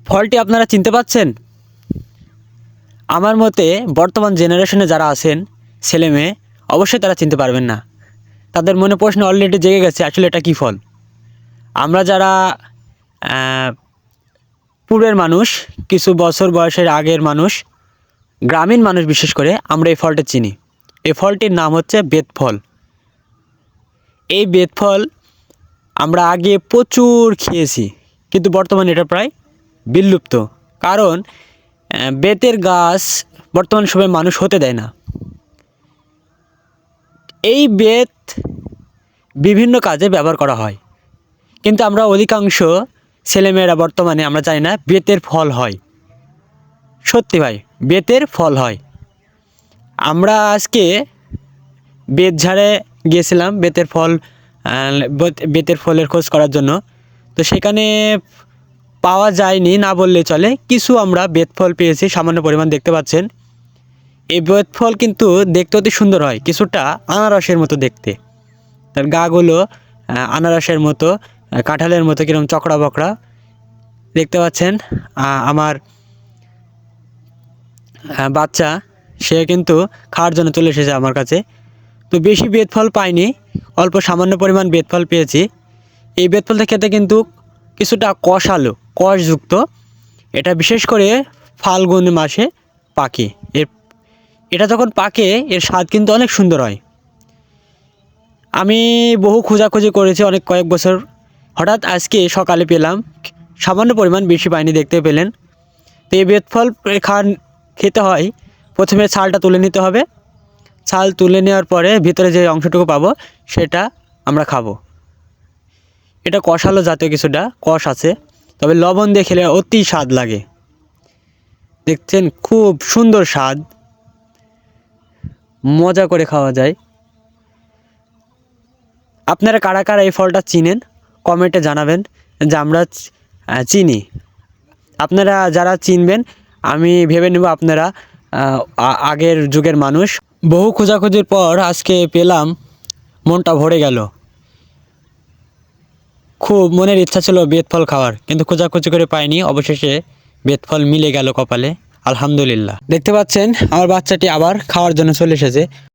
ফলটি আপনারা চিনতে পাচ্ছেন? আমার মতে বর্তমান জেনারেশনে যারা আছেন ছেলেমেয়ে, অবশ্যই তারা চিনতে পারবেন না। তাদের মনে প্রশ্ন অলরেডি জেগে গেছে, আসলে এটা কী ফল। আমরা যারা পূর্বের মানুষ, কিছু বছর বয়সের আগের মানুষ, গ্রামীণ মানুষ বিশেষ করে, আমরা এই ফলটা চিনি। এই ফলটির নাম হচ্ছে বেতফল। এই বেতফল আমরা আগে প্রচুর খেয়েছি, কিন্তু বর্তমানে এটা প্রায় বিলুপ্ত। কারণ বেতের গাছ বর্তমান সময়ে মানুষ হতে দেয় না। এই বেত বিভিন্ন কাজে ব্যবহার করা হয়, কিন্তু আমরা অধিকাংশ ছেলেমেয়েরা বর্তমানে আমরা জানি না বেতের ফল হয়। সত্যি ভাই, বেতের ফল হয়। আমরা আজকে বেতঝাড়ে গিয়েছিলাম বেতের ফলের খোঁজ করার জন্য। তো সেখানে পাওয়া যায়নি না বললে চলে, কিছু আমরা বেত ফল পেয়েছি, সামান্য পরিমাণ দেখতে পাচ্ছেন। এই বেত ফল কিন্তু দেখতে অতি সুন্দর হয়, কিছুটা আনারসের মতো দেখতে। তার গাগুলো আনারসের মতো, কাঁঠালের মতো কিরকম চকড়া বকড়া দেখতে পাচ্ছেন। আমার বাচ্চা সে কিন্তু খাওয়ার জন্য চলে এসেছে আমার কাছে। তো বেশি বেত ফল পাইনি, অল্প সামান্য পরিমাণ বেত ফল পেয়েছি। এই বেত ফলটা খেতে কিন্তু কিছুটা কষালো, কষযুক্ত। এটা বিশেষ করে ফাল্গুন মাসে পাকে। এটা যখন পাকে এর স্বাদ কিন্তু অনেক সুন্দর হয়। আমি বহু খোঁজাখুঁজি করেছি কয়েক বছর, হঠাৎ আজকে সকালে পেলাম, সামান্য পরিমাণ, বেশি পাইনি, দেখতে পেলেন। তো এই বেত ফল খেতে হয়, প্রথমে ছালটা তুলে নিতে হবে। ছাল তুলে নেওয়ার পরে ভিতরে যে অংশটুকু পাবো সেটা আমরা খাবো। এটা কষালো জাতীয়, কিছুটা কষ আছে, তবে লবণ দিয়ে খেলে অতি স্বাদ লাগে। দেখছেন, খুব সুন্দর স্বাদ, মজা করে খাওয়া যায়। আপনারা কারা কারা এই ফলটা চিনেন কমেন্টে জানাবেন, যে আমরা চিনি। আপনারা যারা চিনবেন, আমি ভেবে নেব আপনারা আগের যুগের মানুষ। বহু খোঁজাখুঁজির পর আজকে পেলাম, মনটা ভরে গেল। খুব মনের ইচ্ছা ছিল বেত ফল খাওয়ার, কিন্তু খোঁজাখুঁজি করে পাইনি, অবশেষে বেত ফল মিলে গেল কপালে। আলহামদুলিল্লাহ। দেখতে পাচ্ছেন আমার বাচ্চাটি আবার খাওয়ার জন্য চলে এসেছে।